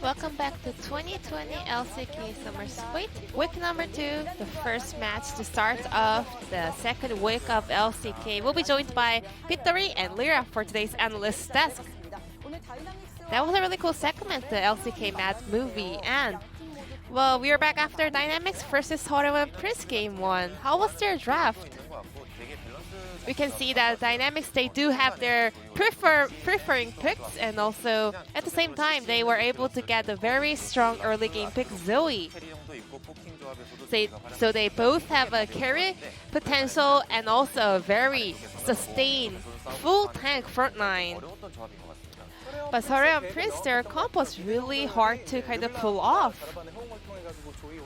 Welcome back to 2020 LCK Summer Split. Week number 2, the first match to start off the second week of LCK. We'll be joined by Victory and Lyra for today's analyst desk. That was a really cool segment, the LCK Mad movie, and well, we are back after Dynamics versus SeolHaeOne Prince Game 1. How was their draft? We can see that Dynamics, they do have their preferring picks, and also at the same time they were able to get a very strong early game pick, Zoe. So they both have a carry potential and also a very sustained full tank front line. But SeolHaeOne Prince, their comp was really hard to kind of pull off.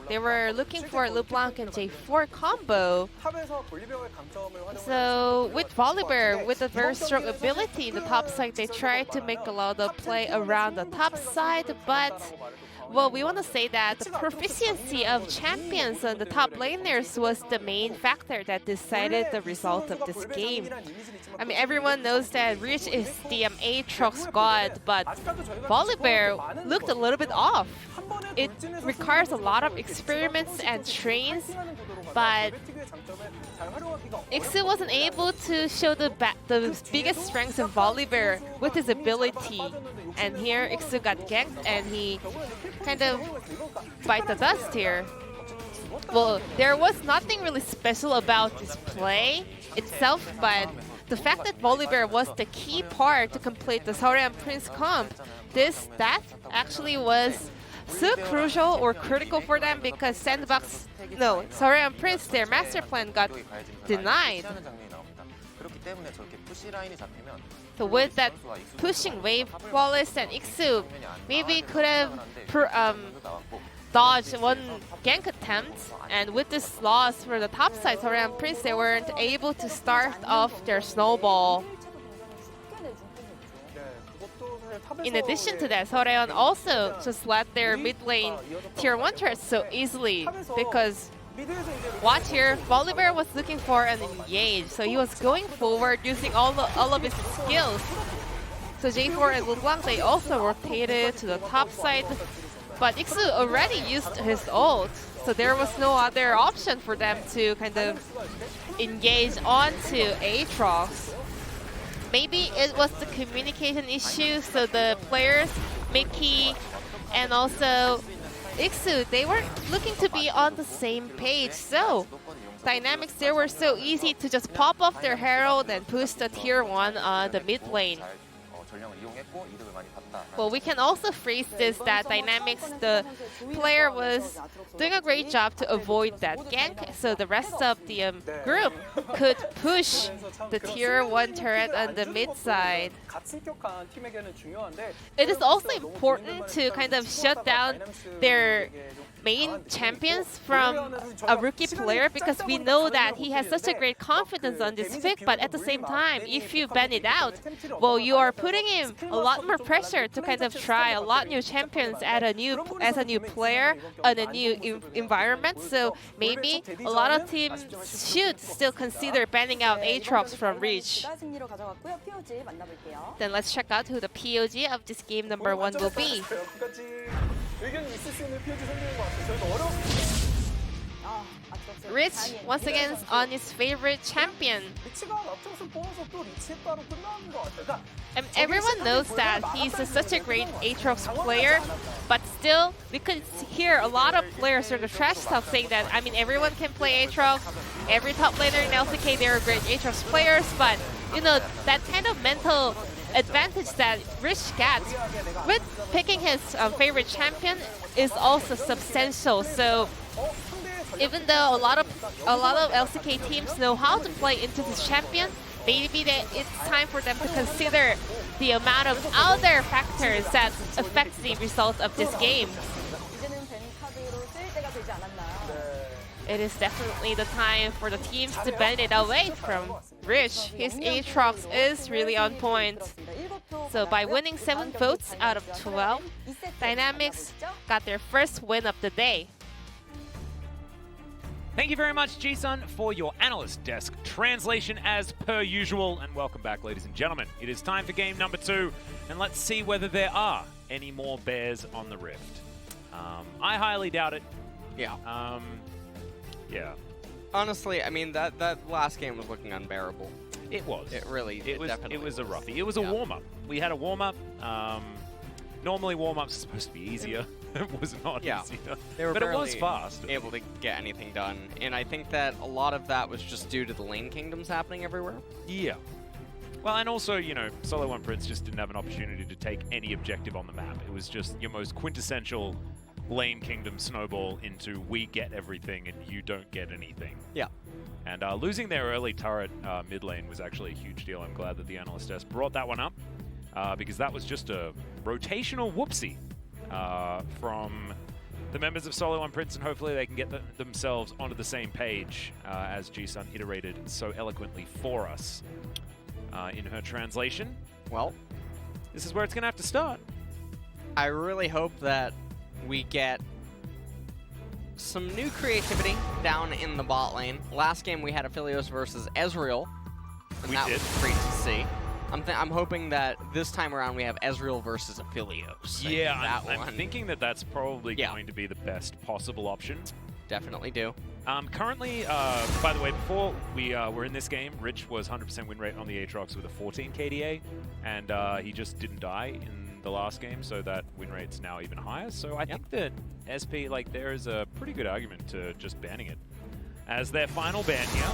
They were looking for LeBlanc and J4 combo. So with Volibear, with a very strong ability in the top side, they tried to make a lot of play around the top side, but well, we want to say that the proficiency of champions on the top laners was the main factor that decided the result of this game. I mean, everyone knows that Rich is the Aatrox god, but Volibear looked a little bit off. It requires a lot of experiments and trains, but Ixu wasn't able to show the biggest strengths of Volibear with his ability. And here Ixu got ganked and he kind of bite the dust here. Well, there was nothing really special about this play itself, but the fact that Volibear was the key part to complete the SeolHaeOne Prince comp, that actually was so crucial or critical for them because SeolHaeOne Prince, their master plan got denied. So with that pushing wave, Wallace and Ixu maybe could have dodged one gank attempt, and with this loss for the top side, SeolHaeOne Prince, they weren't able to start off their snowball. In addition to that, SeolHaeOne also just let their mid lane tier 1 turret so easily because watch here, Volibear was looking for an engage, so he was going forward using all of his skills. So J4 and LeBlanc, they also rotated to the top side, but Ixu already used his ult, so there was no other option for them to kind of engage onto Aatrox. Maybe it was the communication issue, so the players, Mickey and also Ixu, they weren't looking to be on the same page. So Dynamics, they were so easy to just pop off their Herald and push the tier 1 on the mid lane. Well, we can also phrase this that Dynamics, the player was doing a great job to avoid that gank, so the rest of the group could push the tier 1 turret on the mid side. It is also important to kind of shut down their main champions from a rookie player because we know that he has such a great confidence on this pick, but at the same time, if you ban it out, well, you are putting him a lot more pressure to kind of try a lot new champions as a new player on a new environment. So maybe a lot of teams should still consider banning out Aatrox from Reach. Then let's check out who the POG of this game number 1 will be. Rich, once again, is on his favorite champion. And everyone knows that he's such a great Aatrox player, but still, we could hear a lot of players sort of trash talk saying that, I mean, everyone can play Aatrox, every top laner in LCK, they're great Aatrox players, but, you know, that kind of mental advantage that Rich gets with picking his favorite champion is also substantial. So even though a lot of LCK teams know how to play into this champion, maybe it's time for them to consider the amount of other factors that affect the result of this game. It is definitely the time for the teams to bend it away from Rich. His Aatrox is really on point. So by winning 7 votes out of 12, Dynamics got their first win of the day. Thank you very much, Jason, for your analyst desk translation as per usual. And welcome back, ladies and gentlemen. It is time for game number 2, and let's see whether there are any more bears on the Rift. I highly doubt it. Yeah. Yeah. Honestly, I mean, that last game was looking unbearable. It was. It really definitely It was a roughie. It was a warm-up. We had a warm-up. Normally warm-ups are supposed to be easier. It was not easier. They were but it was fast. able to get anything done. And I think that a lot of that was just due to the lane kingdoms happening everywhere. Yeah. Well, and also, you know, SeolHaeOne Prince just didn't have an opportunity to take any objective on the map. It was just your most quintessential lane kingdom snowball into we get everything and you don't get anything. Yeah. And losing their early turret mid lane was actually a huge deal. I'm glad that the Analyst desk brought that one up because that was just a rotational whoopsie from the members of SeolHaeOne Prince, and hopefully they can get themselves onto the same page as G-Sun iterated so eloquently for us in her translation. Well, this is where it's going to have to start. I really hope that we get some new creativity down in the bot lane. Last game we had Aphelios versus Ezreal, and that was great to see. I'm hoping that this time around we have Ezreal versus Aphelios. Yeah, I'm thinking that that's probably going to be the best possible option. Definitely do. Currently, by the way, before we were in this game, Rich was 100% win rate on the Aatrox with a 14 KDA, and he just didn't die in the last game, so that win rate's now even higher. So I think that SP, like, there is a pretty good argument to just banning it as their final ban here.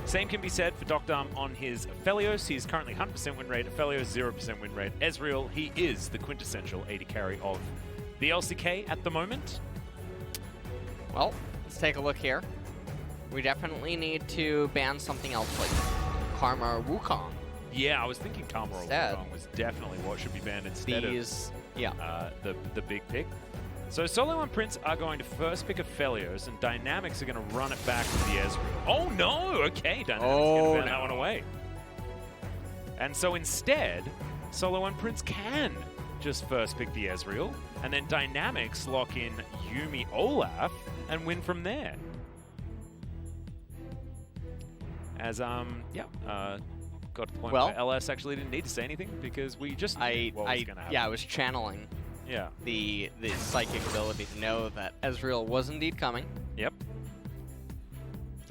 Same can be said for Docdom on his Aphelios. He's currently 100% win rate. Aphelios, 0% win rate. Ezreal, he is the quintessential AD carry of the LCK at the moment. Well, let's take a look here. We definitely need to ban something else like Karma or Wukong. Yeah, I was thinking Karma or Wukong was definitely what should be banned instead of the big pick. So SeolHaeOne Prince are going to first pick Aphelios, and Dynamics are going to run it back with the Ezreal. Oh no! Okay, Dynamics going to ban that one away. And so instead, SeolHaeOne Prince can just first pick the Ezreal, and then Dynamics lock in Yuumi Olaf and win from there. As got to the point where LS actually didn't need to say anything because we just knew what was going to happen. Yeah, I was channeling the psychic ability to know that Ezreal was indeed coming. Yep.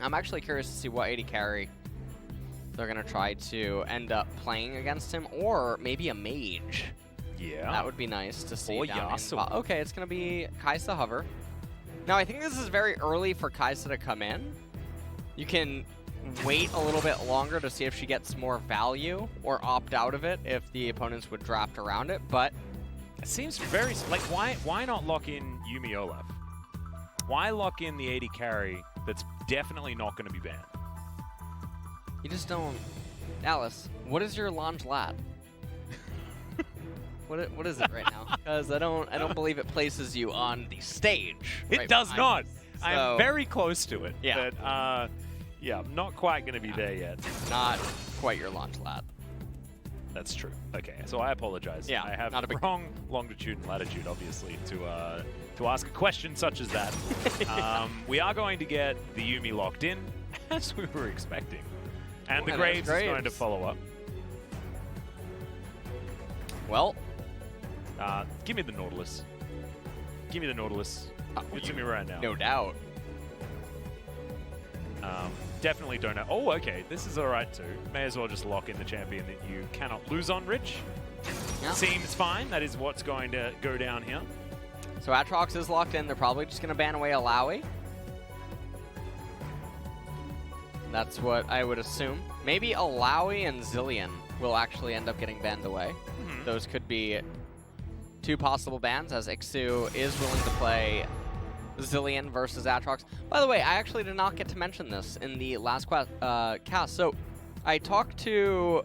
I'm actually curious to see what AD carry they're going to try to end up playing against him, or maybe a mage. Yeah. That would be nice to see. Or Yasuo. Okay, it's going to be Kai'Sa Hover. Now, I think this is very early for Kai'Sa to come in. You can wait a little bit longer to see if she gets more value, or opt out of it if the opponents would draft around it, but it seems very, like, why not lock in Yuumi Olaf? Why lock in the AD carry that's definitely not going to be banned? You just don't. Alice, what is your launch lat? What is it right now? Because I don't believe it places you on the stage. It does not. So, I'm very close to it. Yeah. But yeah, I'm not quite going to be there yet. Not quite your launch lat. That's true. Okay, so I apologize. Yeah, I have not a big wrong longitude and latitude, obviously, to ask a question such as that. We are going to get the Yuumi locked in, as we were expecting. And the Graves is going to follow up. Well, give me the Nautilus. Give me the Nautilus. Give it to me right now. No doubt. Definitely don't know. Oh, okay. This is all right, too. May as well just lock in the champion that you cannot lose on, Rich. Yeah. Seems fine. That is what's going to go down here. So Aatrox is locked in. They're probably just going to ban away Alawi. That's what I would assume. Maybe Alawi and Zilean will actually end up getting banned away. Mm-hmm. Those could be two possible bans, as Ixu is willing to play Zilean versus Aatrox. By the way, I actually did not get to mention this in the last cast. So I talked to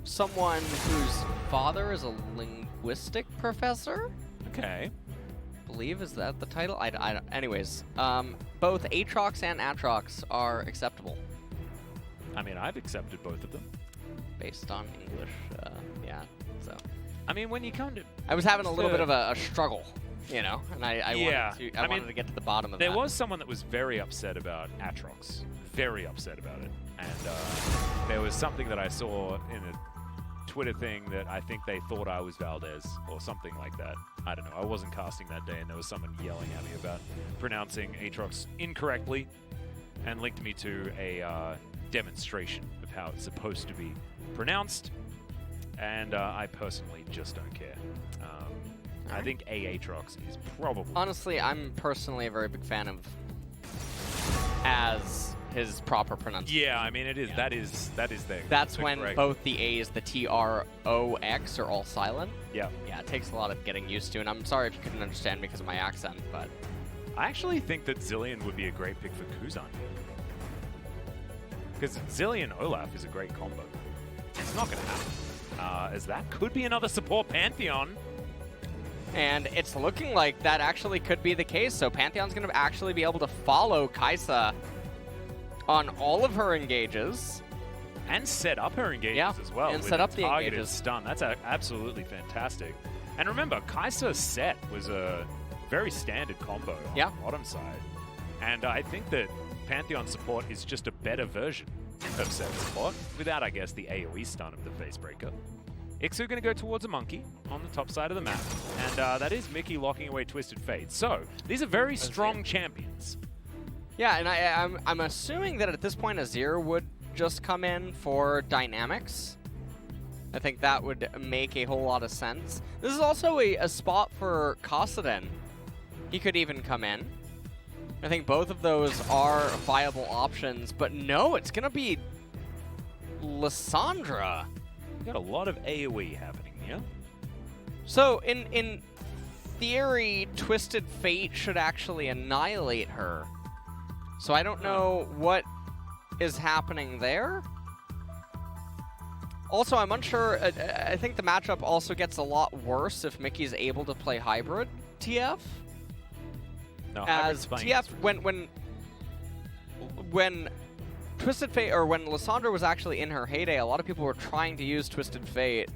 someone whose father is a linguistic professor. Okay. I believe, is that the title? Anyways, both Aatrox and Aatrox are acceptable. I mean, I've accepted both of them. Based on English, yeah, so. I mean, when you come to... I was having a little bit of a struggle, you know, and I wanted to get to the bottom of that. There was someone that was very upset about Aatrox. Very upset about it. And there was something that I saw in a Twitter thing that I think they thought I was Valdez or something like that. I don't know. I wasn't casting that day, and there was someone yelling at me about pronouncing Aatrox incorrectly, and linked me to a demonstration of how it's supposed to be pronounced. And I personally just don't care. I think Aatrox is probably... Honestly, I'm personally a very big fan of as his proper pronunciation. Yeah, I mean, it is. Yeah. That is there. That's when correct. Both the A's, the TROX, are all silent. Yeah. Yeah, it takes a lot of getting used to, and I'm sorry if you couldn't understand because of my accent, but... I actually think that Zilean would be a great pick for Kuzan. Because Zilean Olaf is a great combo. It's not going to happen. As that could be another support Pantheon. And it's looking like that actually could be the case. So Pantheon's going to actually be able to follow Kai'Sa on all of her engages. And set up her engages as well. And set up the targeted engages. Stun. That's absolutely fantastic. And remember, Kai'Sa's set was a very standard combo on the bottom side. And I think that Pantheon support is just a better version of set support, without, I guess, the AoE stun of the Facebreaker. Ixu going to go towards a monkey on the top side of the map, and that is Mickey locking away Twisted Fate. So, these are very strong champions. Yeah, and I'm assuming that at this point Azir would just come in for dynamics. I think that would make a whole lot of sense. This is also a spot for Kassadin. He could even come in. I think both of those are viable options, but no, it's going to be Lissandra. We got a lot of AoE happening here. So in theory, Twisted Fate should actually annihilate her. So I don't know what is happening there. Also, I'm unsure. I think the matchup also gets a lot worse if Mickey's able to play hybrid TF. No, as TF, when Twisted Fate, or when Lissandra was actually in her heyday, a lot of people were trying to use Twisted Fate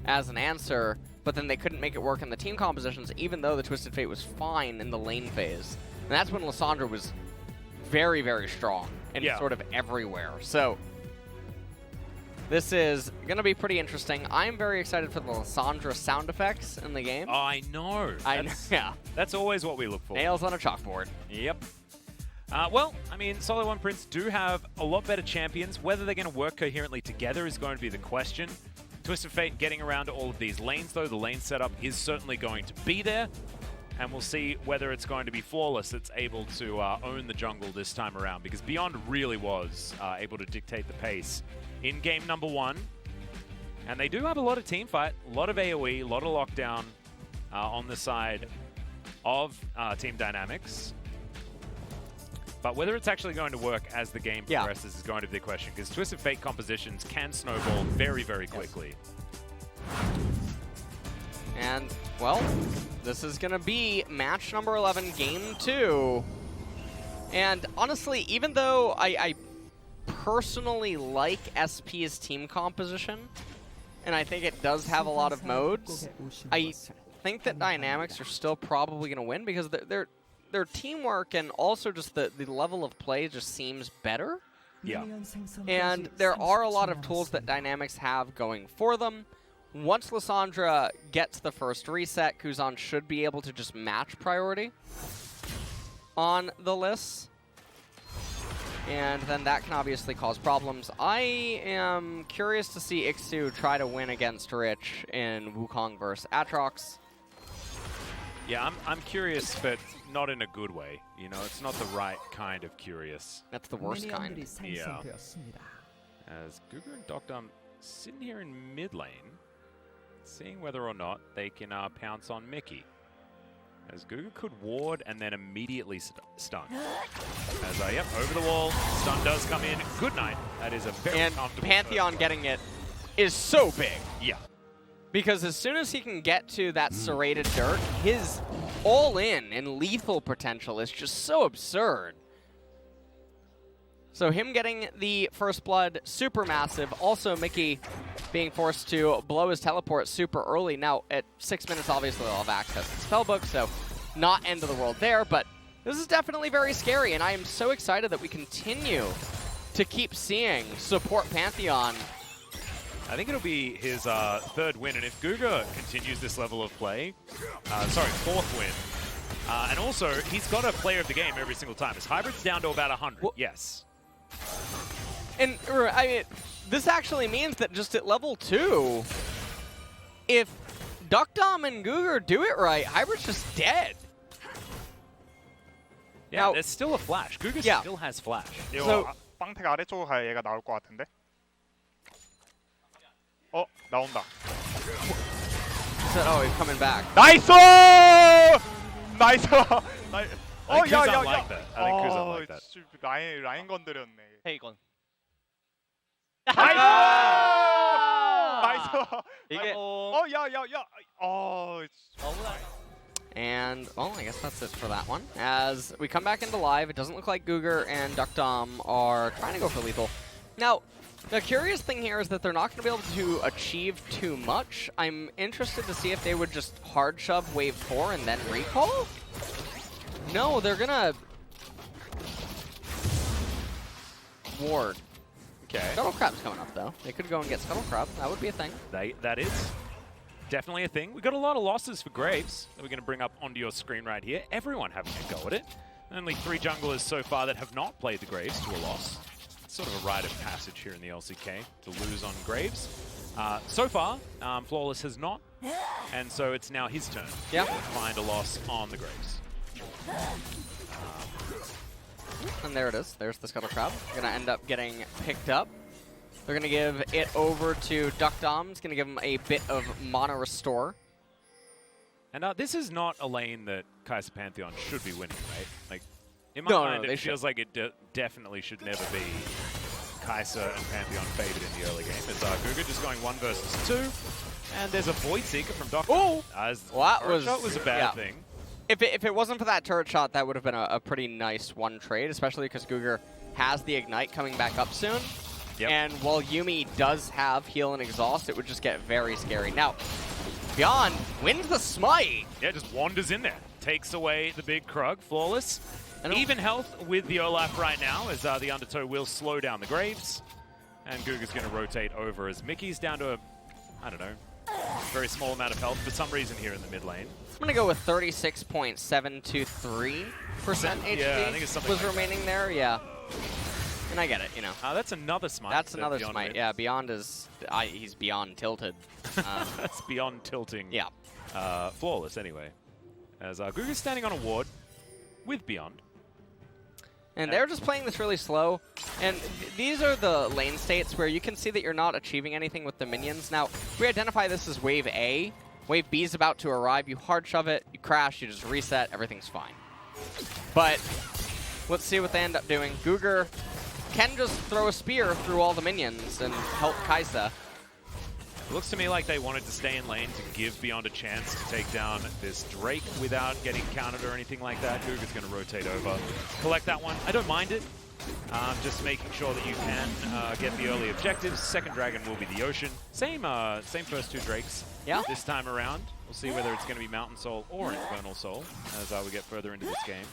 as an answer, but then they couldn't make it work in the team compositions, even though the Twisted Fate was fine in the lane phase. And that's when Lissandra was very, very strong and sort of everywhere. So this is going to be pretty interesting. I'm very excited for the Lissandra sound effects in the game. Oh, I know. That's always what we look for. Nails on a chalkboard. Yep. Well, I mean, SeolHaeOne Prince do have a lot better champions. Whether they're going to work coherently together is going to be the question. Twisted Fate getting around all of these lanes, though. The lane setup is certainly going to be there. And we'll see whether it's going to be Flawless that's able to own the jungle this time around. Because Beyond really was able to dictate the pace in game number 1. And they do have a lot of teamfight, a lot of AoE, a lot of lockdown on the side of Team Dynamics. But whether it's actually going to work as the game progresses is going to be the question, because Twisted Fate compositions can snowball very, very quickly. And, well, this is going to be match number 11, game 2. And honestly, even though I personally like SP's team composition, and I think it does have a lot of modes, I think that Dynamics are still probably going to win because their teamwork and also just the level of play just seems better. Yeah. And there are a lot of tools that Dynamics have going for them. Once Lissandra gets the first reset, Kuzan should be able to just match priority on the lists. And then that can obviously cause problems. I am curious to see Ixu try to win against Rich in Wukong versus Aatrox. Yeah, I'm curious, but not in a good way. You know, it's not the right kind of curious. That's the worst kind. Yeah. As Gugu and Docdom sitting here in mid lane, seeing whether or not they can pounce on Mickey. As Gugu could ward and then immediately stun. As, yep, over the wall, stun does come in. Good night. That is a very comfortable Pantheon getting it is so big. Yeah. Because as soon as he can get to that serrated dirt, his all-in and lethal potential is just so absurd. So him getting the first blood, super massive. Also, Mickey being forced to blow his teleport super early. Now, at 6 minutes, obviously, they'll have access to Spellbook, so not end of the world there. But this is definitely very scary, and I am so excited that we continue to keep seeing support Pantheon I think it'll be his third win, and if Guga continues this level of play, fourth win, and also he's got a player of the game every single time. His hybrid's down to about 100. Well, yes. And I mean, this actually means that just at level 2, if DYN and Guga do it right, hybrid's just dead. Yeah, now, there's still a flash. Guga still has flash. 이거 So- 빵택 아래쪽으로 가야 얘가 나올 것 같은데. 나온다. Oh, he's coming back. 나이스! 나이스! I think Kuzan like that. I think Kuzan like that. 라인 건드렸네. 헤이건. 나이스! 이게 너무나 And, well, I guess that's it for that one. As we come back into live, it doesn't look like Guga and DYN are trying to go for lethal. Now, the curious thing here is that they're not going to be able to achieve too much. I'm interested to see if they would just hard shove wave 4 and then recall? No, they're going to ward. Okay. Scuttle Crab's coming up, though. They could go and get Scuttle Crab. That would be a thing. That is definitely a thing. We got a lot of losses for Graves that we're going to bring up onto your screen right here. Everyone having a go at it. Only 3 junglers so far that have not played the Graves to a loss. It's sort of a rite of passage here in the LCK to lose on Graves. So far, Flawless has not, and so it's now his turn Yeah. to find a loss on the Graves. And there it is. There's the Scuttle Crab. Gonna end up getting picked up. They're gonna give it over to DYN. It's gonna give him a bit of mana restore. And this is not a lane that Kai'Sa Pantheon should be winning, right? Like, in my No, mind, no, it they feels like it definitely should never be Kai'Sa and Pantheon favored in the early game. It's Guga just going 1 versus 2, and there's a Void Seeker from DYN. Oh! Well, that was a bad thing. If it wasn't for that turret shot, that would have been a pretty nice one trade, especially because Guga has the Ignite coming back up soon. Yep. And while Yuumi does have Heal and Exhaust, it would just get very scary. Now, DYN wins the smite. Yeah, just wanders in there. Takes away the big Krug. Flawless. Even health with the Olaf right now as the Undertow will slow down the Graves. And Guga's going to rotate over as Mickey's down to, I don't know, very small amount of health for some reason here in the mid lane. I'm going to go with 36.723% HP Yeah, I think it's something was like remaining there. Yeah. And I get it, you know. That's another smite. That's that another Beyond smite. wins. Yeah, Beyond is... he's beyond tilted. That's beyond tilting. Yeah. Flawless, anyway. As Guga's standing on a ward with Beyond. And they're just playing this really slow. And these are the lane states where you can see that you're not achieving anything with the minions. Now, we identify this as Wave A. Wave B is about to arrive. You hard shove it, you crash, you just reset, everything's fine. But let's see what they end up doing. Guga can just throw a spear through all the minions and help Kai'Sa. It looks to me like they wanted to stay in lane to give Beyond a chance to take down this Drake without getting countered or anything like that. Guga's going to rotate over, collect that one. I don't mind it. Just making sure that you can get the early objectives. Second dragon will be the Ocean. Same first 2 Drakes this time around. We'll see whether it's going to be Mountain Soul or Infernal Soul as we get further into this game.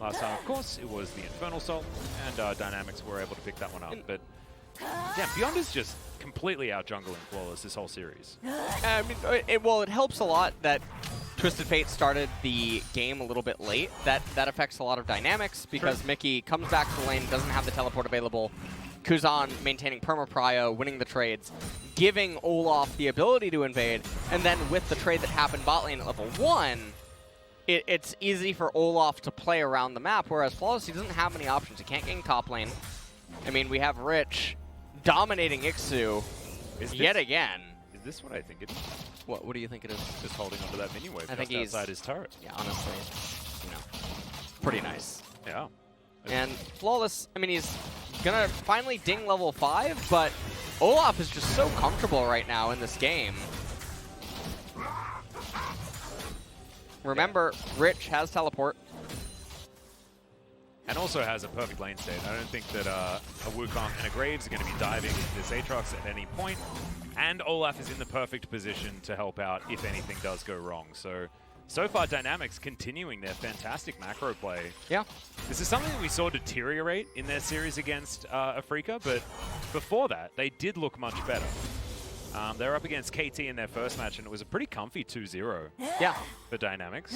Last time, of course, it was the Infernal Soul, and Dynamics were able to pick that one up. But yeah, Beyond is just completely out-jungling Flawless this whole series. I mean, it helps a lot that Twisted Fate started the game a little bit late. That affects a lot of dynamics because Mickey comes back to the lane, doesn't have the teleport available. Kuzan maintaining perma-prio, winning the trades, giving Olaf the ability to invade, and then with the trade that happened bot lane at level 1, it's easy for Olaf to play around the map, whereas Flawless, he doesn't have many options. He can't get in top lane. I mean, we have Rich dominating Ixu yet again. Is this what I think it is? What do you think it is? Just holding onto that mini wave I think just he's outside his turret. Yeah, honestly, you know, pretty nice. Yeah. And Flawless, I mean, he's gonna finally ding level 5, but Olaf is just so comfortable right now in this game. Remember, Rich has teleport. And also has a perfect lane state. I don't think that a Wukong and a Graves are going to be diving into this Aatrox at any point. And Olaf is in the perfect position to help out if anything does go wrong. So so far, Dynamics continuing their fantastic macro play. Yeah. This is something that we saw deteriorate in their series against Afrika, but before that, they did look much better. They were up against KT in their first match, and it was a pretty comfy 2-0 Yeah. for Dynamics.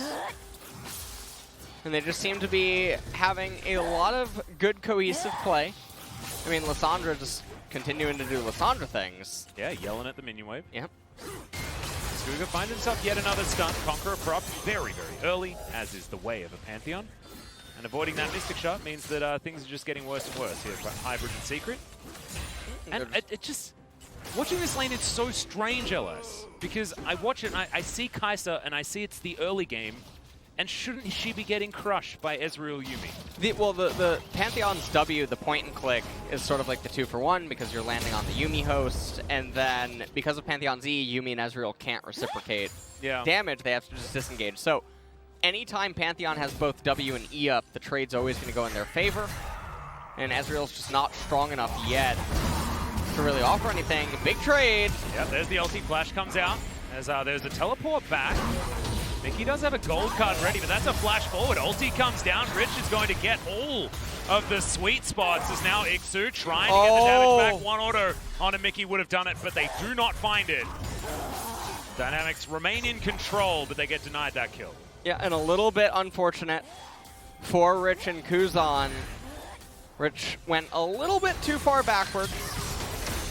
And they just seem to be having a lot of good cohesive play. I mean, Lissandra just continuing to do Lissandra things. Yeah, yelling at the minion wave. Yep. Skuga finds himself yet another stunt. Conqueror prop very, very early, as is the way of a Pantheon. And avoiding that Mystic Shot means that things are just getting worse and worse here for Hybrid and Secret. And it just... Watching this lane, it's so strange, LS. Because I watch it and I see Kai'Sa and I see it's the early game. And shouldn't she be getting crushed by Ezreal Yuumi? The Pantheon's W, the point and click, is sort of like the 2-for-1 because you're landing on the Yuumi host, and then because of Pantheon's E, Yuumi and Ezreal can't reciprocate damage, they have to just disengage. So anytime Pantheon has both W and E up, the trade's always going to go in their favor, and Ezreal's just not strong enough yet to really offer anything. Big trade! Yeah, there's the ulti flash comes out, as there's a teleport back. Mickey does have a gold card ready, but that's a flash forward. Ulti comes down. Rich is going to get all of the sweet spots as now Ixu trying to get the damage back. One auto on a Mickey would have done it, but they do not find it. Dynamics remain in control, but they get denied that kill. Yeah, and a little bit unfortunate for Rich and Kuzan. Rich went a little bit too far backwards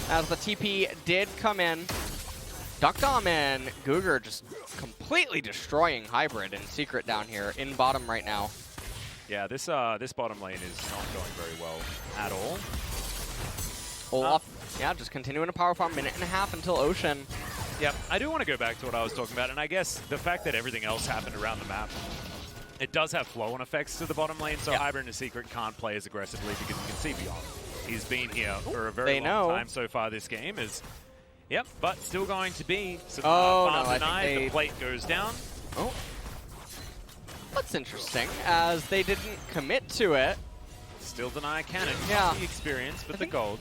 as the TP did come in. Duckdom and Guger just completely destroying Hybrid and Secret down here in bottom right now. Yeah, this bottom lane is not going very well at all. Olaf, yeah, just continuing to power farm, minute and a half until Ocean. Yep, I do want to go back to what I was talking about, and I guess the fact that everything else happened around the map, it does have flow-on effects to the bottom lane, so Hybrid and Secret can't play as aggressively because you can see beyond. He's been here for a very long time so far this game. Yep, but still going to be some farm denied. The plate goes down. Oh. That's interesting, as they didn't commit to it. Still deny cannon. Yeah. Not the experience, but the gold.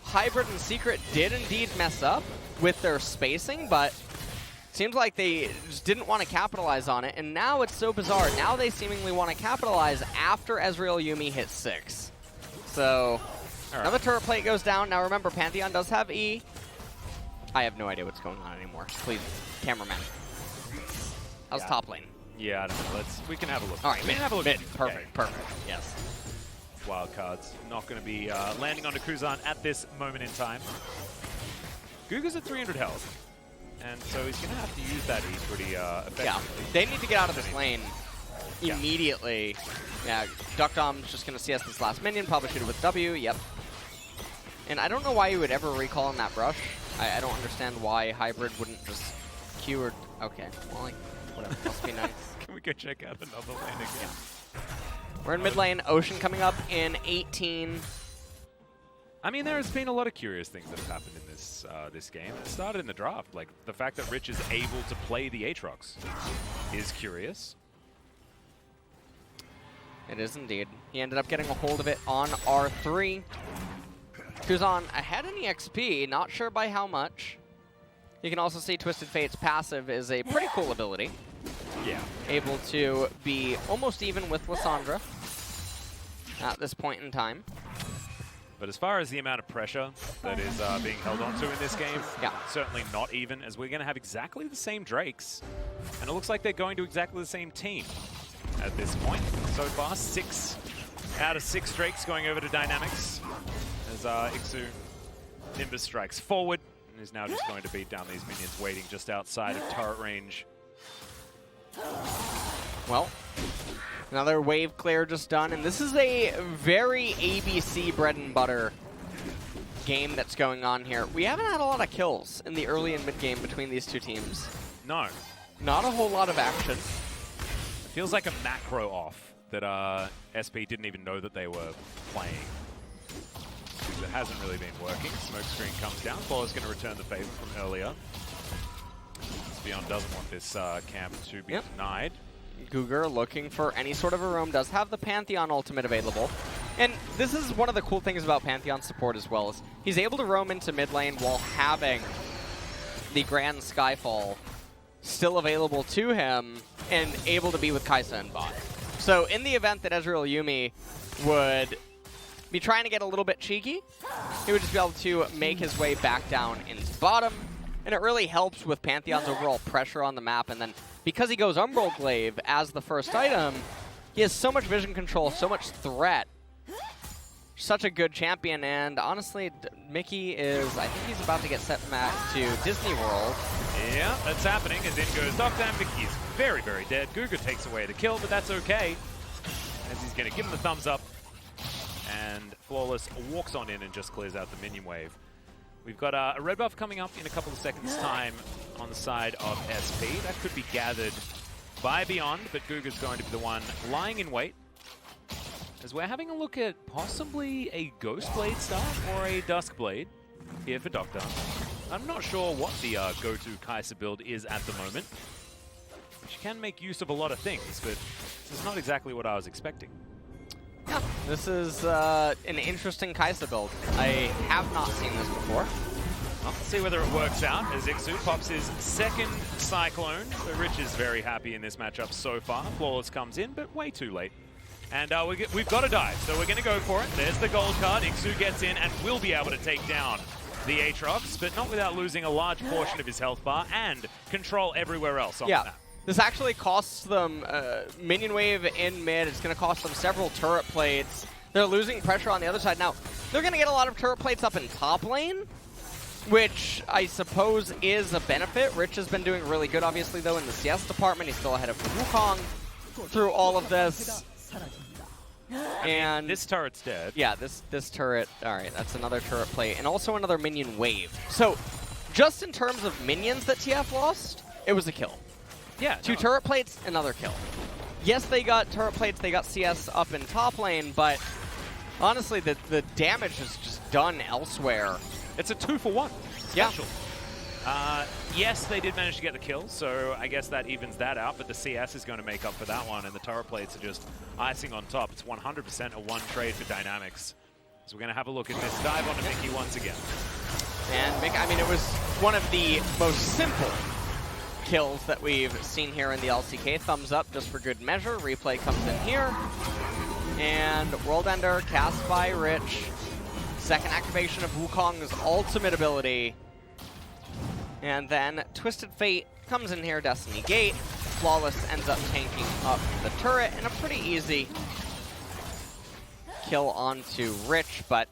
Hybrid and Secret did indeed mess up with their spacing, but seems like they just didn't want to capitalize on it, and now it's so bizarre. Now they seemingly want to capitalize after Ezreal Yuumi hits 6. So, another turret plate goes down. Now remember, Pantheon does have E. I have no idea what's going on anymore. Please, cameraman. How's top lane? Yeah, I don't know. We can have a look. All right, we can have a look. Perfect, perfect. Yes. Wild cards. Not going to be landing onto Kuzan at this moment in time. Guga's at 300 health. And so he's going to have to use that E pretty effectively. Yeah, they need to get out of this lane immediately. Yeah, Duckdom's just going to CS this last minion, probably shoot it with W, yep. And I don't know why you would ever recall on that brush. I don't understand why Hybrid wouldn't just Q or... Okay, well, like, whatever, must be nice. Can we go check out another lane again? Yeah. We're in mid lane, Ocean coming up in 18. I mean, there's been a lot of curious things that have happened in this this game. It started in the draft. Like, the fact that Rich is able to play the Aatrox is curious. It is indeed. He ended up getting a hold of it on R3. Kuzan ahead in EXP, not sure by how much. You can also see Twisted Fate's passive is a pretty cool ability. Yeah. Able to be almost even with Lissandra at this point in time. But as far as the amount of pressure that is being held onto in this game, certainly not even, as we're going to have exactly the same Drakes. And it looks like they're going to exactly the same team at this point. So far, 6 out of 6 Drakes going over to Dynamics. As Ixu Nimbus strikes forward and is now just going to beat down these minions waiting just outside of turret range. Well, another wave clear just done, and this is a very ABC bread and butter game that's going on here. We haven't had a lot of kills in the early and mid game between these two teams. No. Not a whole lot of action. It feels like a macro off that SP didn't even know that they were playing. Because it hasn't really been working. Smoke screen comes down. Flaw's going to return the favor from earlier. Beyond doesn't want this camp to be denied. Guger looking for any sort of a roam, does have the Pantheon ultimate available. And this is one of the cool things about Pantheon support as well, is he's able to roam into mid lane while having the Grand Skyfall still available to him. and able to be with Kaisa and bot. So in the event that SeolHaeOne would be trying to get a little bit cheeky, he would just be able to make his way back down into bottom, and it really helps with Pantheon's overall pressure on the map. And then because he goes Umbral Glaive as the first item, he has so much vision control, so much threat. Such a good champion, and honestly, Mickey is, I think he's about to get set back to Disney World. Yeah, that's happening, as in goes Doctor. Mickey's very, very dead. Guga takes away the kill, but that's okay, as he's going to give him the thumbs up. And Flawless walks on in and just clears out the minion wave. We've got a red buff coming up in a couple of seconds' time on the side of SP. That could be gathered by Beyond, but Guga's going to be the one lying in wait, as we're having a look at possibly a Ghostblade start or a Duskblade here for Doctor. I'm not sure what the go-to Kaisa build is at the moment. She can make use of a lot of things, but this is not exactly what I was expecting. Yeah, this is an interesting Kaisa build. I have not seen this before. Well, let's see whether it works out as Ixu pops his second Cyclone. So Rich is very happy in this matchup so far. Flawless comes in, but way too late. And we've got to dive, so we're going to go for it. There's the gold card. Ixu gets in and will be able to take down the Aatrox, but not without losing a large portion of his health bar and control everywhere else on the map. This actually costs them minion wave in mid. It's going to cost them several turret plates. They're losing pressure on the other side. Now, they're going to get a lot of turret plates up in top lane, which I suppose is a benefit. Rich has been doing really good, obviously, though, in the CS department. He's still ahead of Wukong through all of this. And this turret's dead. Yeah, this turret. All right, that's another turret plate, and also another minion wave. So, just in terms of minions that TF lost, it was a kill. Yeah, Two turret plates, another kill. Yes, they got turret plates, they got CS up in top lane, but honestly, the damage is just done elsewhere. It's a 2-for-1 special. Yeah. Yes, they did manage to get the kill, so I guess that evens that out, but the CS is going to make up for that one, and the turret plates are just icing on top. It's 100% a one trade for Dynamics. So we're going to have a look at this dive onto Mickey once again. And Mickey, I mean, it was one of the most simple kills that we've seen here in the LCK. Thumbs up just for good measure. Replay comes in here. And World Ender cast by Rich. Second activation of Wukong's ultimate ability. And then Twisted Fate comes in here, Destiny Gate. Flawless ends up tanking up the turret, and a pretty easy kill onto Rich, but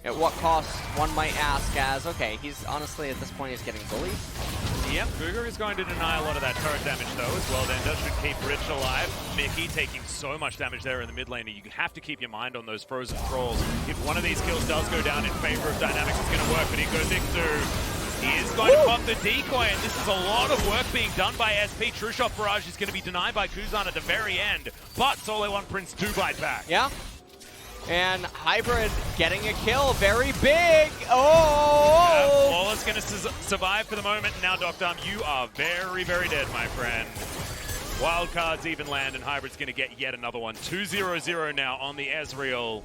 at what cost, one might ask, as, okay, he's honestly, at this point, he's getting bullied. Yep, Guga is going to deny a lot of that turret damage, though, as well. Ender should keep Rich alive. Mickey taking so much damage there in the mid lane, and you have to keep your mind on those frozen trolls. If one of these kills does go down in favor of Dynamics, it's going to work, but he goes Ixu. He is going to pop the decoy, and this is a lot of work being done by SP. True Shot Barrage is going to be denied by Kuzan at the very end, but SeolHaeOne Prince do bite back. Yeah. And Hybrid getting a kill, very big. Oh! Flawless going to survive for the moment. Now, Doctor, you are very, very dead, my friend. Wild cards even land, and Hybrid's going to get yet another one. 2-0-0 now on the Ezreal.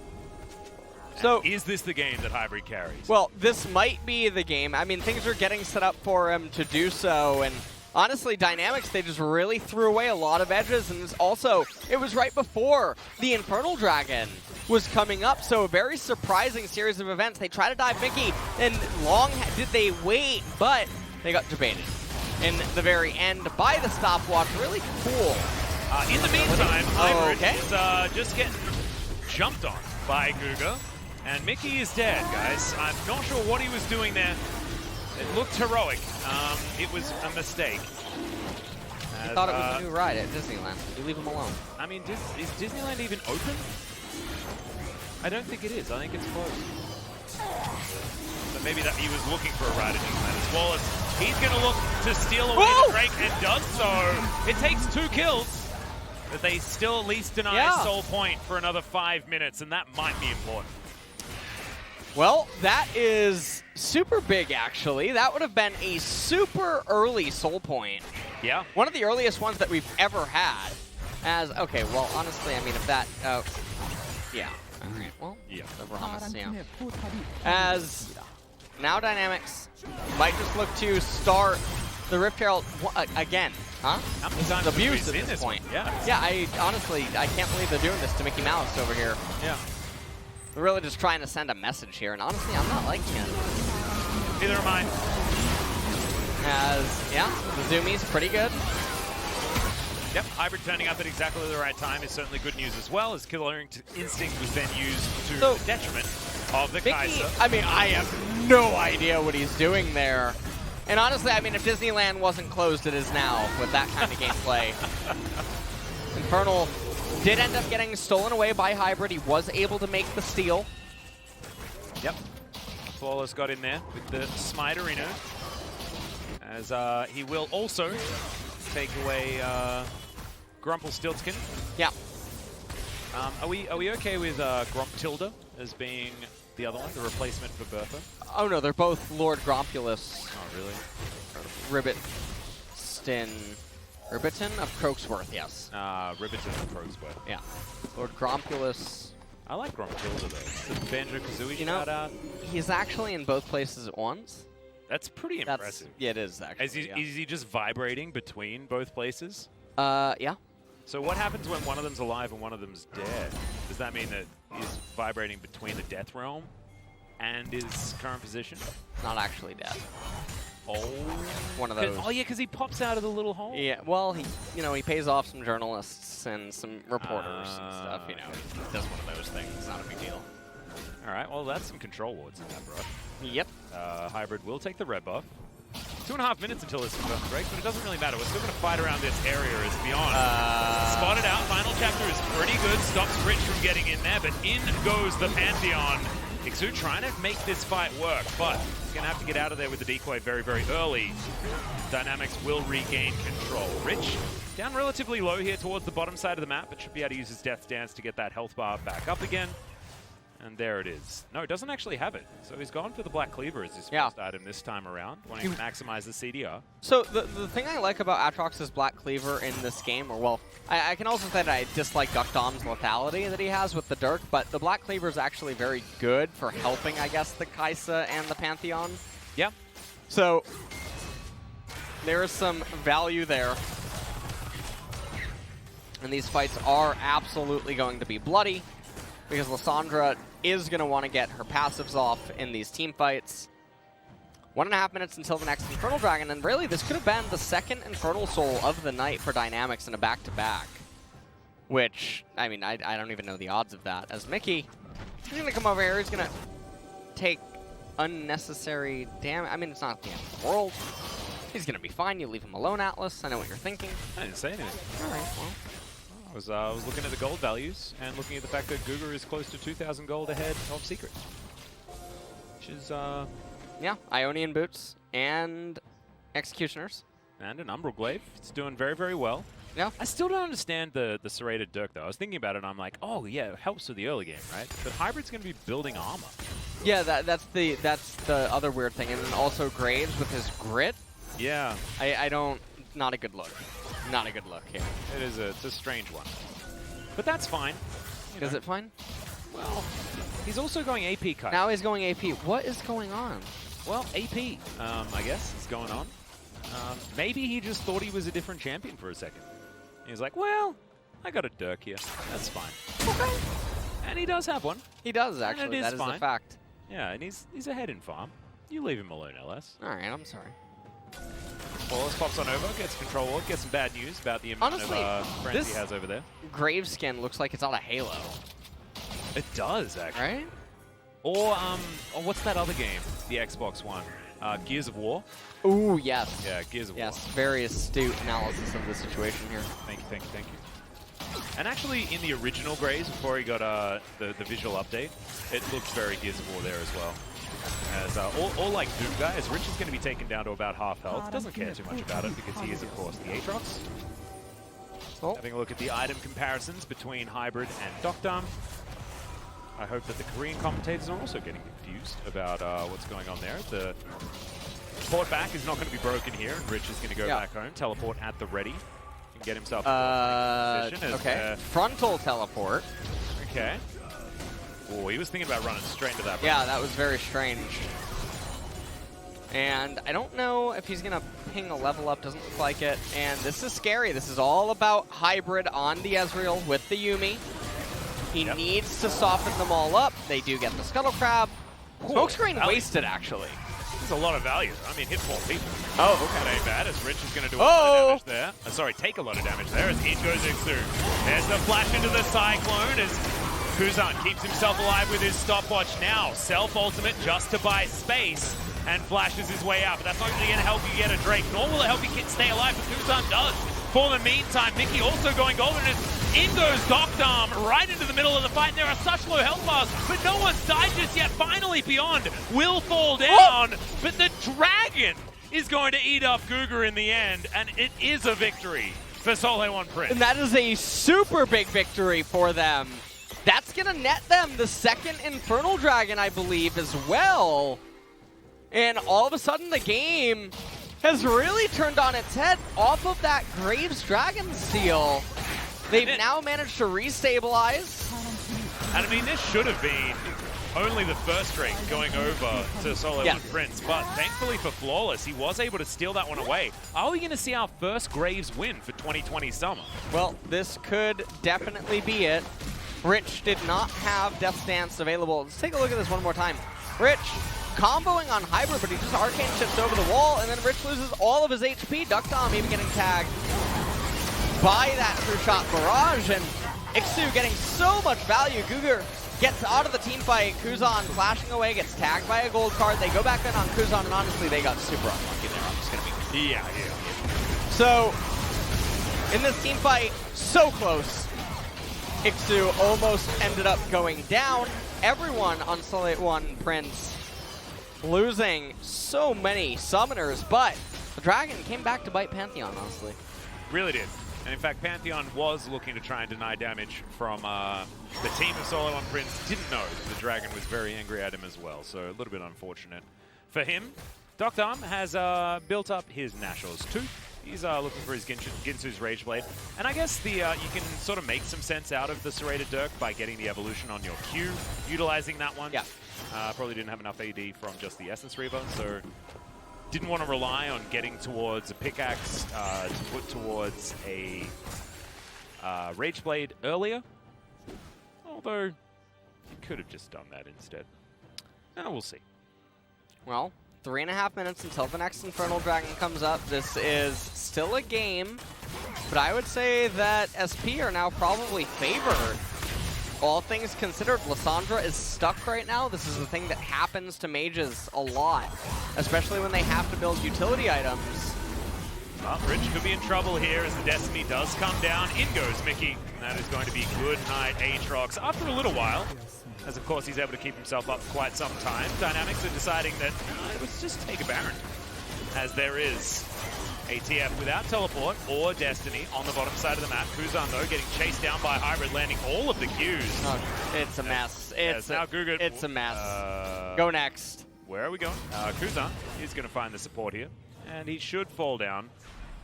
So, is this the game that Hybrid carries? Well, this might be the game. I mean, things are getting set up for him to do so, and honestly, Dynamics, they just really threw away a lot of edges, and also, it was right before the Infernal Dragon was coming up, so a very surprising series of events. They try to dive Mickey, and long did they wait, but they got debated in the very end by the stopwatch. Really cool. In the meantime, Hybrid is just getting jumped on by Guga. And Mickey is dead, guys. I'm not sure what he was doing there. It looked heroic. It was a mistake. I thought it was a new ride at Disneyland. You leave him alone. I mean, is Disneyland even open? I don't think it is. I think it's closed. But maybe that he was looking for a ride at Disneyland as well. He's going to look to steal away the Drake and does so. It takes 2 kills, but they still at least deny Soul Point for another 5 minutes, and that might be important. Well, that is super big, actually. That would have been a super early Soul Point. Yeah. One of the earliest ones that we've ever had. As, okay, well, honestly, I mean, if that, yeah. All right, well, the Ramas, yeah. As now Dynamics might just look to start The Rift Herald, again, huh? How many times have we Abuse seen at this point. one? Yeah. Yeah, I honestly, I can't believe they're doing this to Mickey Mouse over here. Yeah. They're really just trying to send a message here, and honestly, I'm not liking it. Neither am I. As, yeah, the Zoomies, pretty good. Yep, Hybrid turning up at exactly the right time is certainly good news as well, as Killer Instinct was then used to the detriment of the Mickey, Kaiser. I mean, I have no idea what he's doing there. And honestly, I mean, if Disneyland wasn't closed, it is now with that kind of gameplay. Infernal did end up getting stolen away by Hybrid. He was able to make the steal. Yep. Flawless got in there with the Smiderino, as he will also take away Grumpelstiltskin. Yeah. Are we okay with Grumptilda as being the other one, the replacement for Bertha? Oh no, they're both Lord Grompulus. Oh, really? Ribbiton of Croaksworth, yes. Ribbiton and Croaksworth. Yeah. Lord Grompulus. I like Grumptilda though. The Banjo-Kazooie shout out. He's actually in both places at once. That's pretty impressive. Yeah, it is actually. Is he just vibrating between both places? Yeah. So what happens when one of them's alive and one of them's dead? Does that mean that he's vibrating between the Death Realm and his current position? Not actually dead. Oh. One of those. Oh yeah, because he pops out of the little hole. Yeah, well, he pays off some journalists and some reporters and stuff, He does one of those things. It's not a big deal. All right, well, that's some control wards in that, bro. Yep. Hybrid will take the red buff. 2.5 minutes until this confirmed break, but it doesn't really matter. We're still going to fight around this area as beyond. Spotted out. Final chapter is pretty good. Stops Rich from getting in there, but in goes the Pantheon. Ixu trying to make this fight work, but he's going to have to get out of there with the decoy very, very early. Dynamics will regain control. Rich down relatively low here towards the bottom side of the map, but should be able to use his Death Dance to get that health bar back up again. And there it is. No, it doesn't actually have it. So he's gone for the Black Cleaver as his first item this time around, wanting to maximize the CDR. So the thing I like about Aatrox's Black Cleaver in this game, or well, I can also say that I dislike Duck Dom's lethality that he has with the Dirk, but the Black Cleaver is actually very good for helping, I guess, the Kaisa and the Pantheon. Yeah. So there is some value there. And these fights are absolutely going to be bloody, because Lysandra is going to want to get her passives off in these team fights. 1.5 minutes until the next Infernal Dragon, and really this could have been the second Infernal Soul of the night for Dynamics in a back-to-back. Which, I mean, I don't even know the odds of that. As Mickey, he's going to come over here, he's going to take unnecessary damage. I mean, it's not the end of the world. He's going to be fine. You leave him alone, Atlas. I know what you're thinking. I didn't say anything. All right, well. I was looking at the gold values and looking at the fact that Guga is close to 2,000 gold ahead of Secret. Which is, yeah, Ionian Boots and Executioners. And an Umbral Glaive. It's doing very, very well. Yeah. I still don't understand the serrated Dirk, though. I was thinking about it, and I'm like, oh, yeah, it helps with the early game, right? But Hybrid's going to be building armor. Yeah, that's the other weird thing. And then also Graves with his grit. Yeah. I don't, not a good look. Not a good look here. It's a strange one. But that's fine. Is it fine? Well, he's also going AP cut. Now he's going AP. What is going on? Well, AP, I guess, is going on. Maybe he just thought he was a different champion for a second. He's like, well, I got a Dirk here. That's fine. Okay. And he does have one. He does, actually. That is a fact. Yeah, and he's ahead in farm. You leave him alone, LS. All right, I'm sorry. Wallace pops on over, gets control wall, gets some bad news about the amount of friends he has over there. Graveskin looks like it's out of Halo. It does, actually. Right? Or what's that other game? The Xbox one. Gears of War. Ooh, yes. Yeah, Gears of War. Yes, very astute analysis of the situation here. Thank you. And actually, in the original Graves, before he got the visual update, it looked very Gears of War there as well. As all like Doom guys, Rich is going to be taken down to about half health. Doesn't care too much about it because he is, of course, the Aatrox. Oh. Having a look at the item comparisons between Hybrid and Docdom. I hope that the Korean commentators are also getting confused about what's going on there. The port back is not going to be broken here, and Rich is going to go back home. Teleport at the ready and get himself in position. Okay. Frontal teleport. Okay. Oh, he was thinking about running straight into that. Yeah, that was very strange. And I don't know if he's going to ping a level up. Doesn't look like it. And this is scary. This is all about hybrid on the Ezreal with the Yuumi. He needs to soften them all up. They do get the Scuttle Crab. Smokescreen wasted, actually. There's a lot of value. I mean, hit 4 people. Oh, okay. That ain't bad, as Rich is going to do a lot of damage there. Sorry, take a lot of damage there as in goes Ixu. There's the flash into the Cyclone as Kuzan keeps himself alive with his stopwatch now. Self-ultimate just to buy space and flashes his way out. But that's not really going to help you get a Drake, nor will it help you stay alive, but Kuzan does. For the meantime, Mickey also going golden as in goes Doctarm right into the middle of the fight. There are such low health bars, but no one's died just yet. Finally, Beyond will fall down, but the Dragon is going to eat up Guga in the end, and it is a victory for SeolHaeOne Prince. And that is a super big victory for them. That's going to net them the second Infernal Dragon, I believe, as well. And all of a sudden, the game has really turned on its head off of that Graves Dragon Seal. They've now managed to restabilize. And I mean, this should have been only the first Drake going over to SeolHaeOne Prince, but thankfully for Flawless, he was able to steal that one away. Are we going to see our first Graves win for 2020 Summer? Well, this could definitely be it. Rich did not have Death's Dance available. Let's take a look at this one more time. Rich comboing on Hybrid, but he just arcane shifts over the wall, and then Rich loses all of his HP. Doctarm even getting tagged by that True Shot Barrage, and Ixu getting so much value. Guga gets out of the team fight. Kuzan flashing away, gets tagged by a gold card. They go back in on Kuzan, and honestly, they got super unlucky there. I'm just going to be... Yeah. So, in this team fight, so close. Ixu almost ended up going down. Everyone on SeolHaeOne Prince losing so many summoners, but the Dragon came back to bite Pantheon, honestly. Really did. And in fact, Pantheon was looking to try and deny damage from the team of SeolHaeOne Prince. Didn't know that the Dragon was very angry at him as well, so a little bit unfortunate for him. Doctarm has built up his Nashor's Tooth. He's looking for his Ginsu's Rage Blade. And I guess the you can sort of make some sense out of the Serrated Dirk by getting the evolution on your Q, utilizing that one. Yeah. Probably didn't have enough AD from just the Essence Reaver, so didn't want to rely on getting towards a pickaxe to put towards a Rage Blade earlier. Although, he could have just done that instead. We'll see. Well, 3.5 minutes until the next Infernal Dragon comes up. This is still a game, but I would say that SP are now probably favored. All things considered, Lissandra is stuck right now. This is the thing that happens to mages a lot, especially when they have to build utility items. Well, Rich could be in trouble here as the Destiny does come down. In goes Mickey. And that is going to be good night, Aatrox, after a little while. As, of course, he's able to keep himself up for quite some time. Dynamics are deciding that let's just take a Baron, as there is ATF without teleport or Destiny on the bottom side of the map. Kuzan, though, getting chased down by Hybrid, landing all of the Qs. Oh, it's a mess. It's a mess. Go next. Where are we going? Kuzan is going to find the support here, and he should fall down.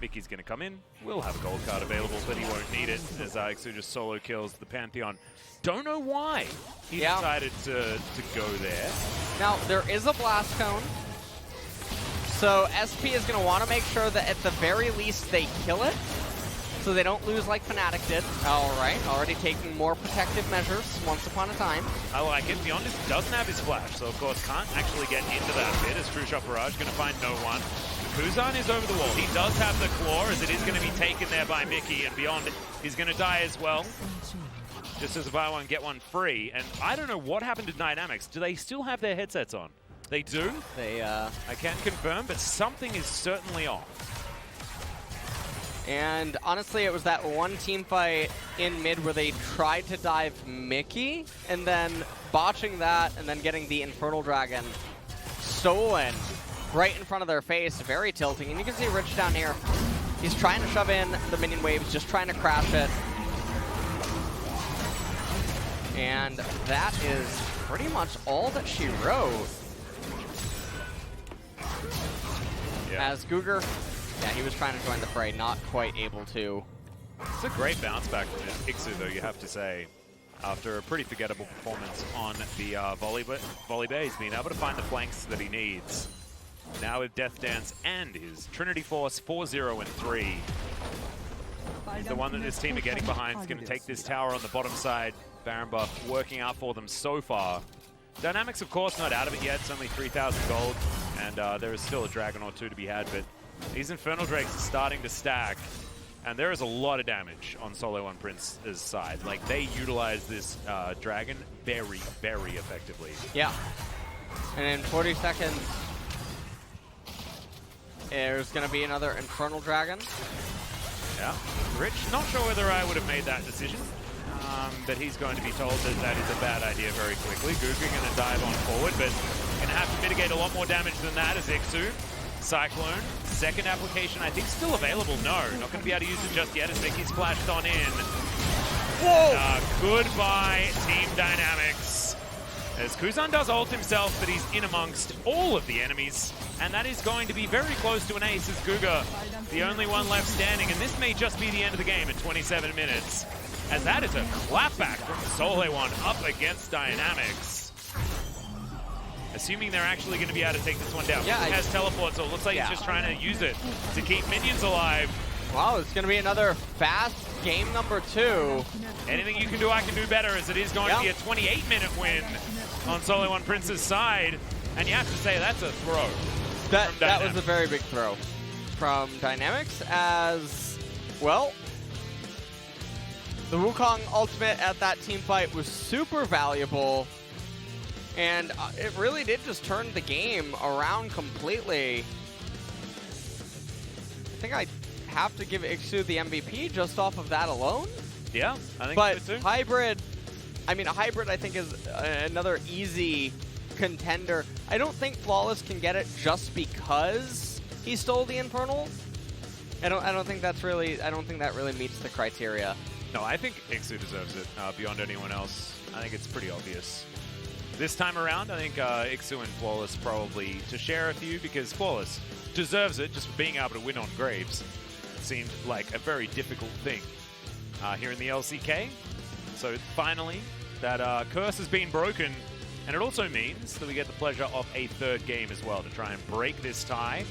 Mickey's going to come in. Will have a gold card available, but he won't need it as Ixu just solo kills the Pantheon. Don't know why he decided to go there. Now, there is a Blast Cone. So SP is going to want to make sure that at the very least they kill it, so they don't lose like Fnatic did. All right, already taking more protective measures once upon a time. I like it. Beyond doesn't have his flash, so of course can't actually get into that bit as True Shot Barrage going to find no one. Kuzan is over the wall. He does have the claw as it is going to be taken there by Mickey, and Beyond is going to die as well. Just as a buy one, get one free. And I don't know what happened to Dynamics. Do they still have their headsets on? They do? I can't confirm, but something is certainly off. And honestly, it was that one team fight in mid where they tried to dive Mickey, and then botching that, and then getting the Infernal Dragon stolen right in front of their face. Very tilting. And you can see Rich down here. He's trying to shove in the minion waves, just trying to crash it. And that is pretty much all that she wrote. Yeah. As Guga, he was trying to join the fray, not quite able to. It's a great bounce back from Ixu, though, you have to say. After a pretty forgettable performance on the volley bay, he's been able to find the flanks that he needs. Now with Death Dance and his Trinity Force 4-0 and 3. He's the one that this team are getting behind. Is going to take this tower on the bottom side. Baron buff working out for them so far. Dynamics, of course, not out of it yet. It's only 3,000 gold, and there is still a dragon or two to be had, but these Infernal Drakes are starting to stack, and there is a lot of damage on SeolHaeOne Prince's side. Like, they utilize this dragon very, very effectively. Yeah. And in 40 seconds, there's going to be another Infernal Dragon. Yeah. Rich, not sure whether I would have made that decision. But he's going to be told that that is a bad idea very quickly. Guga going to dive on forward, but going to have to mitigate a lot more damage than that as Ixu. Cyclone, second application, I think still available. No, not going to be able to use it just yet as Vicky's flashed on in. Whoa! Goodbye, Team Dynamics. As Kuzan does ult himself, but he's in amongst all of the enemies. And that is going to be very close to an ace as Guga, the only one left standing. And this may just be the end of the game at 27 minutes. As that is a clapback from SeolHaeOne up against Dynamics. Assuming they're actually going to be able to take this one down. Yeah, he has teleport, so it looks like he's just trying to use it to keep minions alive. Wow, it's going to be another fast game number 2. Anything you can do, I can do better, as it is going to be a 28-minute win on SeolHaeOne Prince's side. And you have to say that's a throw. That was a very big throw from Dynamics, as, well, the Wukong ultimate at that team fight was super valuable, and it really did just turn the game around completely. I think I have to give Ixu the MVP just off of that alone. Yeah, I think but so too. Hybrid, I mean, Hybrid I think is another easy contender. I don't think Flawless can get it just because he stole the Infernal. I don't think that really meets the criteria. No, I think Ixu deserves it beyond anyone else. I think it's pretty obvious. This time around, I think Ixu and Flawless probably to share a few, because Flawless deserves it just for being able to win on Graves. It seemed like a very difficult thing here in the LCK. So finally, that curse has been broken, and it also means that we get the pleasure of a third game as well to try and break this tie.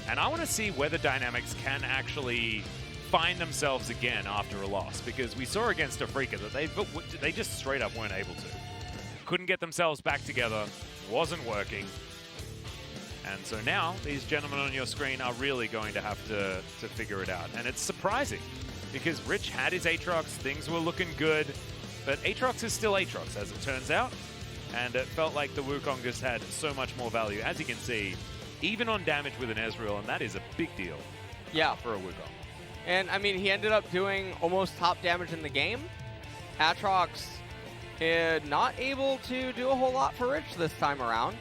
And I want to see whether Dynamics can actually find themselves again after a loss, because we saw against Afrika that they just straight up weren't able to. Couldn't get themselves back together, wasn't working. And so now these gentlemen on your screen are really going to have to figure it out. And it's surprising, because Rich had his Aatrox, things were looking good, but Aatrox is still Aatrox as it turns out. And it felt like the Wukong just had so much more value, as you can see, even on damage with an Ezreal, and that is a big deal for a Wukong. And, I mean, he ended up doing almost top damage in the game. Aatrox not able to do a whole lot for Rich this time around.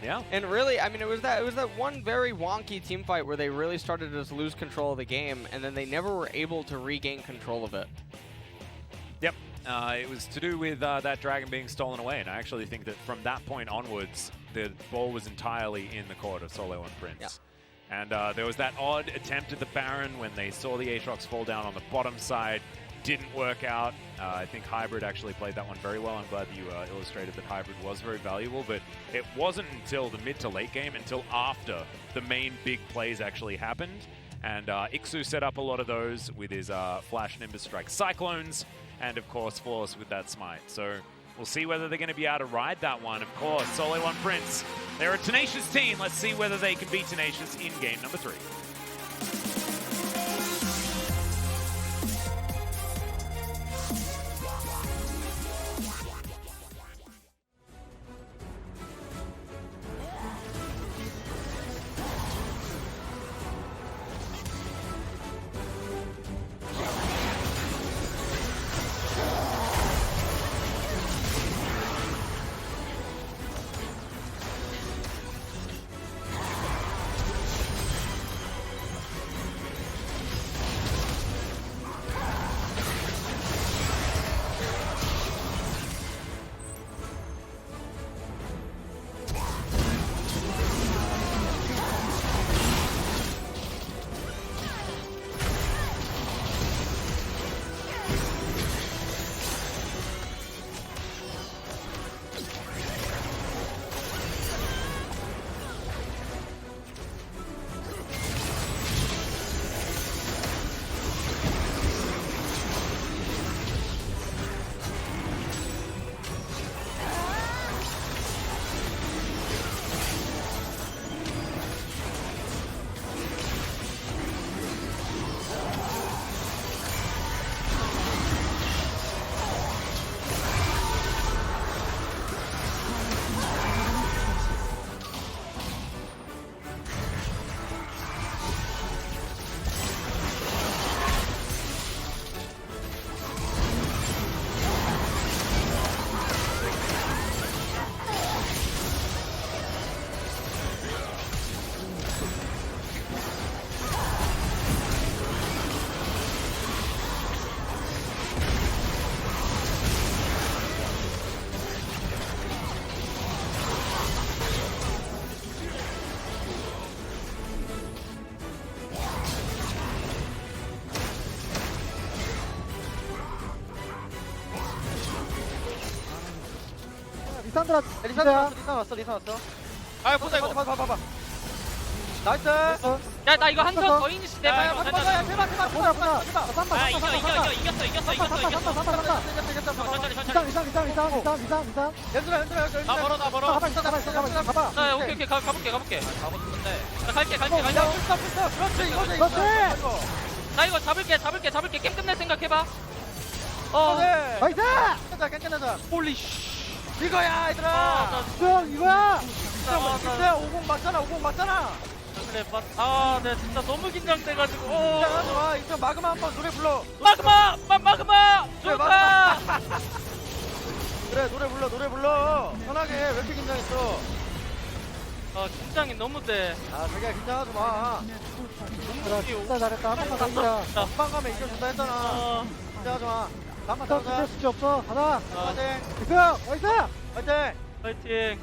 Yeah. And really, I mean, it was that one very wonky team fight where they really started to just lose control of the game, and then they never were able to regain control of it. Yep. It was to do with that dragon being stolen away, and I actually think that from that point onwards, the ball was entirely in the court of SeolHaeOne Prince. Yeah. And there was that odd attempt at the Baron when they saw the Aatrox fall down on the bottom side. Didn't work out. I think Hybrid actually played that one very well. I'm glad that you illustrated that Hybrid was very valuable, but it wasn't until the mid to late game, until after the main big plays actually happened. And Ixu set up a lot of those with his Flash, Nimbus Strike, Cyclones, and of course Flawless with that Smite. So we'll see whether they're going to be able to ride that one. Of course, SeolHaeOne Prince, they're a tenacious team. Let's see whether they can be tenacious in game number 3. 리산드라 리산 왔어. 아 보자 이거. 봐봐. 나이스. 야나 이거 한점 더 이니시 내가 야, 이거 보자. 괜찮아. 보자. 아 이겼어. 이상 연준아. 나 벌어. 가봐 자 오케이 가볼게. 가봤는데. 나 갈게. 야, 풀터. 그렇지, 이거지. 나 이거 잡을게. 게임 끝낼 생각해봐. 나이스 괜찮아. 홀리 씨. 이거야, 얘들아. 형 이거야 진짜 50 맞잖아. 그래 맞. 네 진짜 너무 긴장돼가지고. 긴장하지 마. 이제 마그마 한번 노래 불러. 마그마. 좋다. 그래, 노래 불러. 편하게. 왜 이렇게 긴장했어? 긴장이 너무 돼. 자기야 긴장하지 마. 진짜 잘했다 한 번만 더 이기자 한방 가면 이겨준다 했잖아. 긴장하지 마. 한번 더 형 하자. 그럴 수치 없어 하나 화이팅. 형 나이스 화이팅. 파이팅.